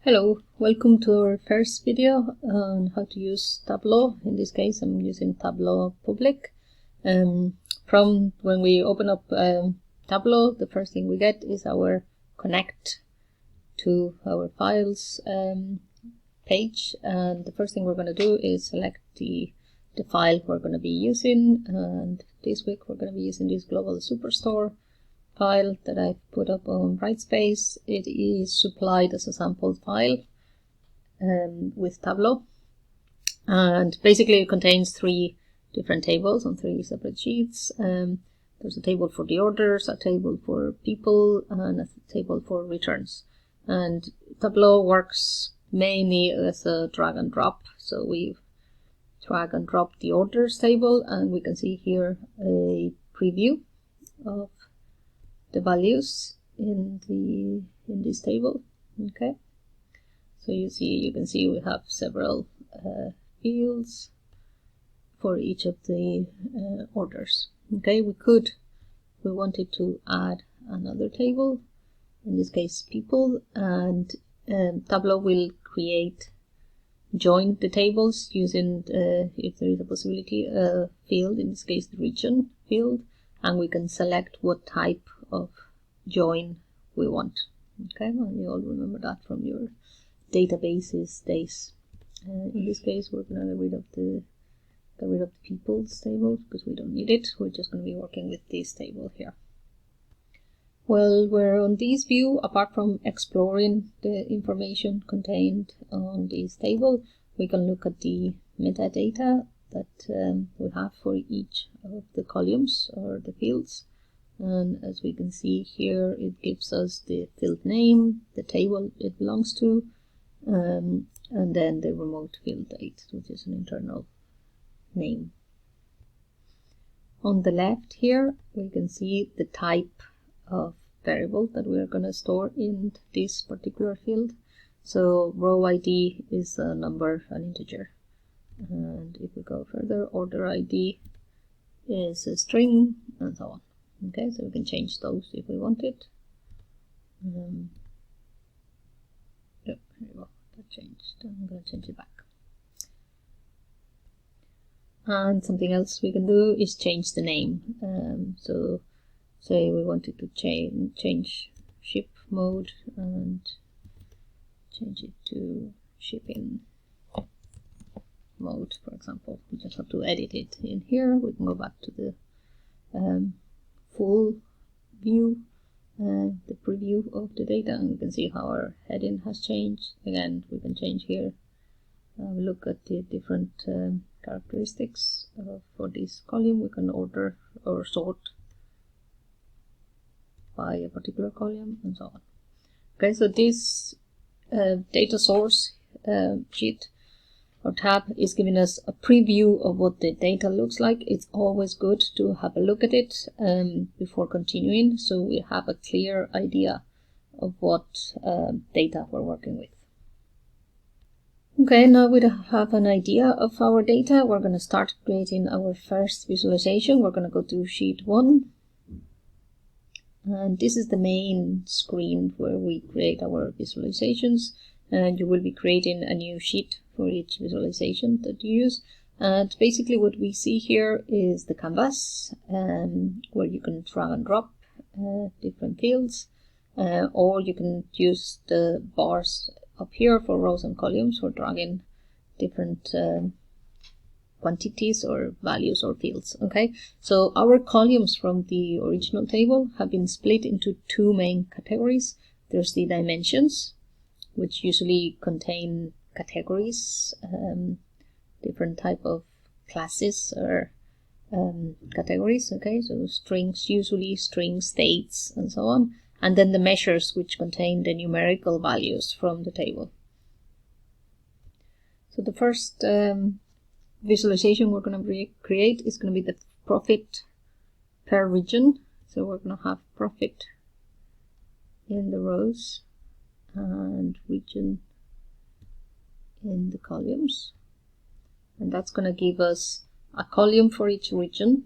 Hello, welcome to our first video on how to use Tableau. In this case, I'm using Tableau Public. From when we open up Tableau, the first thing we get is our connect to our files page. And the first thing we're going to do is select the file we're going to be using. And this week we're going to be using this Global Superstore file that I've put up on Brightspace. It is supplied as a sample file with Tableau, and basically it contains 3 different tables on 3 separate sheets. There's a table for the orders, a table for people, and a table for returns. And Tableau works mainly as a drag and drop, so we drag and drop the orders table, and we can see here a preview of the values in this table. Okay, so you can see we have several fields for each of the orders. Okay, we wanted to add another table, in this case people, and Tableau will join the tables using, if there is a possibility, a field, in this case the region field, and we can select what type of join we want. Okay, and you all remember that from your databases days. In this case, we're going to get rid of the people's table because we don't need it. We're just going to be working with this table here. Well, we're on this view. Apart from exploring the information contained on this table, we can look at the metadata that we have for each of the columns or the fields. And as we can see here, it gives us the field name, the table it belongs to, and then the remote field date, which is an internal name. On the left here, we can see the type of variable that we are going to store in this particular field. So row ID is a number, an integer. And if we go further, order ID is a string, and so on. Okay, so we can change those if we want it. Yep, there we go. That changed. I'm going to change it back. And something else we can do is change the name. So say we wanted to change ship mode and change it to shipping mode, for example. We just have to edit it in here. We can go back to the full view, the preview of the data, and we can see how our heading has changed. Again, we can change here, look at the different characteristics for this column. We can order or sort by a particular column and so on. Okay, so this data source sheet or tab is giving us a preview of what the data looks like. It's always good to have a look at it before continuing, so we have a clear idea of what data we're working with. Okay, now we have an idea of our data. We're going to start creating our first visualization. We're going to go to sheet 1. And this is the main screen where we create our visualizations. And you will be creating a new sheet for each visualization that you use. And basically what we see here is the canvas, where you can drag and drop different fields, or you can use the bars up here for rows and columns for dragging different quantities or values or fields. Okay, so our columns from the original table have been split into 2 main categories. There's the dimensions, which usually contain categories, different type of classes or categories. Okay, so strings, usually strings, dates, and so on. And then the measures, which contain the numerical values from the table. So the first visualization we're going to create is going to be the profit per region. So we're going to have profit in the rows and region in the columns, and that's going to give us a column for each region,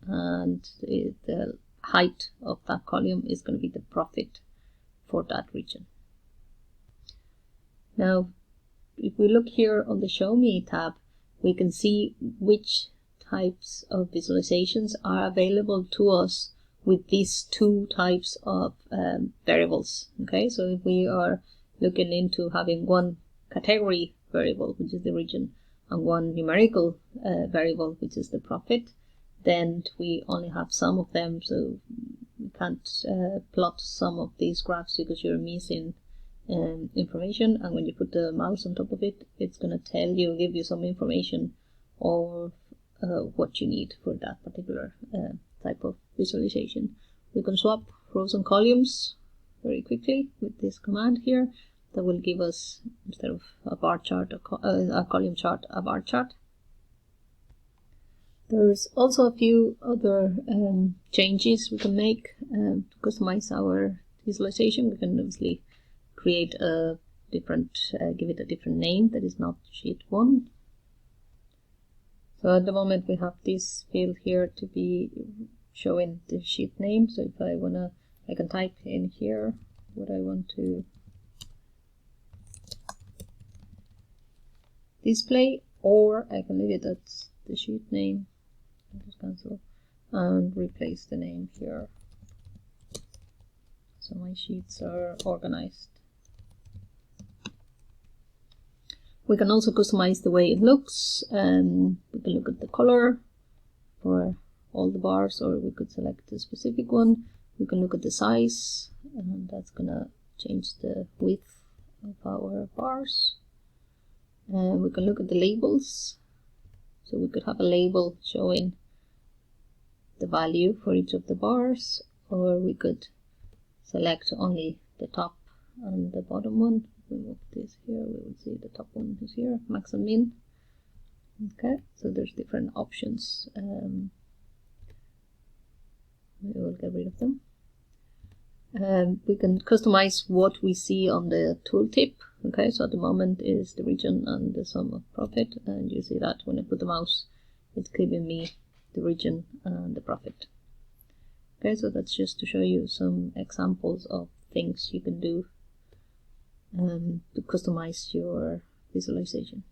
and the height of that column is going to be the profit for that region. Now, if we look here on the Show Me tab, we can see which types of visualizations are available to us with these two types of variables. Okay, so if we are looking into having one category variable, which is the region, and one numerical variable, which is the profit, then we only have some of them, so we can't plot some of these graphs because you're missing information. And when you put the mouse on top of it, it's going to tell you, give you some information or what you need for that particular type of visualization. We can swap rows and columns very quickly with this command here. That will give us, instead of a bar chart, a column chart, a bar chart. There's also a few other changes we can make to customize our visualization. We can obviously create a different, give it a different name that is not sheet 1. So at the moment we have this field here to be showing the sheet name. So if I wanna, I can type in here what I want to display, or I can leave it at the sheet name. Just cancel and replace the name here. So my sheets are organized. We can also customize the way it looks. We can look at the color for all the bars, or we could select a specific one. We can look at the size, and that's gonna change the width of our bars. We can look at the labels. So we could have a label showing the value for each of the bars, or we could select only the top and the bottom one. If we move this here, we will see the top one is here, max and min. Okay, so there's different options. We will get rid of them. We can customize what we see on the tooltip. Okay, so at the moment is the region and the sum of profit, and you see that when I put the mouse, it's giving me the region and the profit. Okay, so that's just to show you some examples of things you can do to customize your visualization.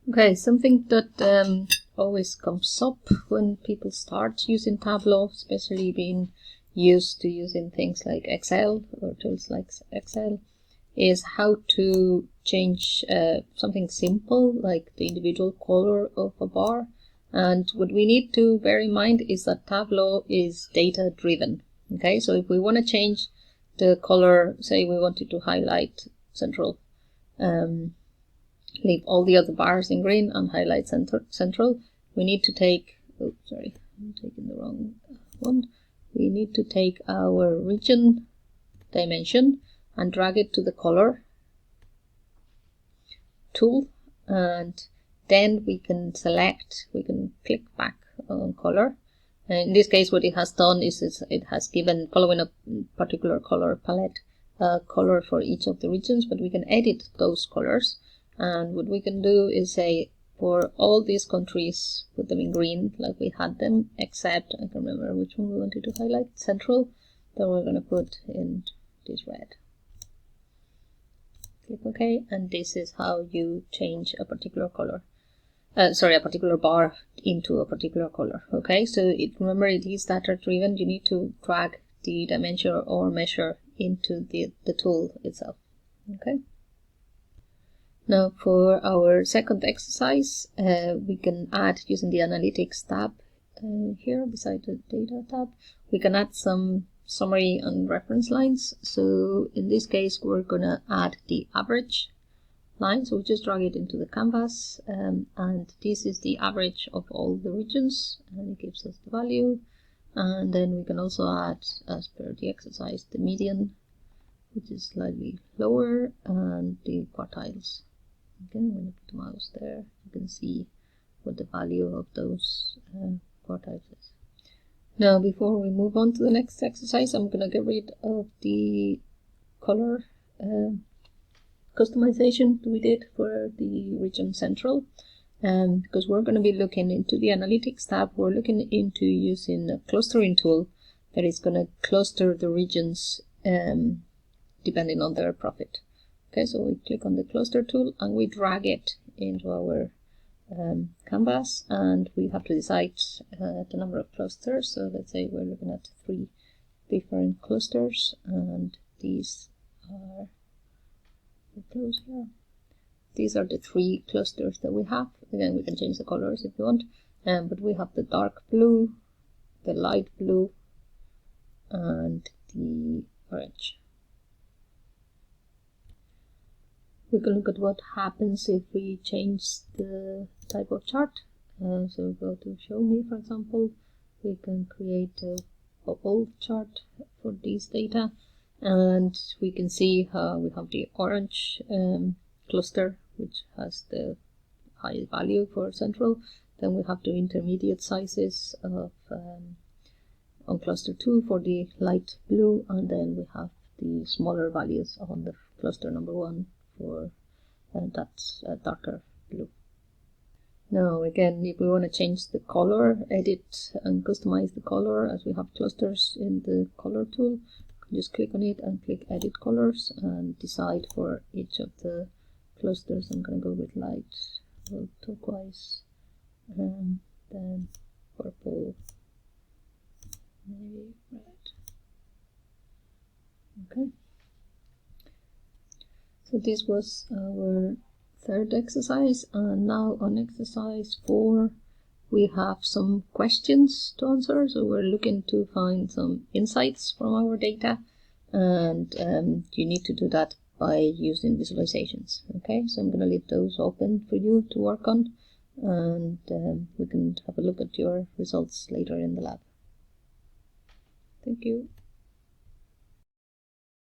Okay, something that always comes up when people start using Tableau, especially being used to using things like Excel or tools like Excel, is how to change something simple like the individual color of a bar. And what we need to bear in mind is that Tableau is data driven. Okay, so if we want to change the color, say we wanted to highlight central, leave all the other bars in green and highlight central, we need to take, oh sorry, I'm taking the wrong one. We need to take our region dimension and drag it to the color tool, and then we can select, we can click back on color. And in this case, what it has done is it has given, following a particular color palette, color for each of the regions, but we can edit those colors. And what we can do is say, for all these countries, put them in green like we had them, except, I can remember which one we wanted to highlight, central, then we're going to put in this red. Click OK, and this is how you change a particular color. A particular bar into a particular color. Okay, so remember it is data driven. You need to drag the dimension or measure into the tool itself. Okay. Now for our second exercise, we can add, using the analytics tab here beside the data tab, we can add some summary and reference lines. So in this case, we're gonna add the average line. So we just drag it into the canvas, and this is the average of all the regions, and it gives us the value. And then we can also add, as per the exercise, the median, which is slightly lower, and the quartiles. Again, when you put the mouse there, you can see what the value of those quartiles is. Now, before we move on to the next exercise, I'm going to get rid of the color customization we did for the region central, because we're going to be looking into the analytics tab. We're looking into using a clustering tool that is going to cluster the regions depending on their profit. Okay, so we click on the cluster tool and we drag it into our canvas, and we have to decide the number of clusters. So let's say we're looking at 3 different clusters, and these are close here. These are the 3 clusters that we have. Again, we can change the colors if you want, but we have the dark blue, the light blue, and the orange. We can look at what happens if we change the type of chart. So go to show me, for example. We can create a bubble chart for these data, and we can see how we have the orange cluster, which has the highest value for central. Then we have the intermediate sizes of on cluster 2 for the light blue, and then we have the smaller values on the cluster number 1 for that's darker blue. Now again, if we want to change the color, edit and customize the color, as we have clusters in the color tool, just click on it and click edit colors and decide for each of the clusters. I'm going to go with light, turquoise, and then purple, maybe red. Okay. So this was our 3rd exercise, and now on exercise 4 we have some questions to answer. So we're looking to find some insights from our data, and you need to do that by using visualizations. Okay, so I'm going to leave those open for you to work on, and we can have a look at your results later in the lab. Thank you.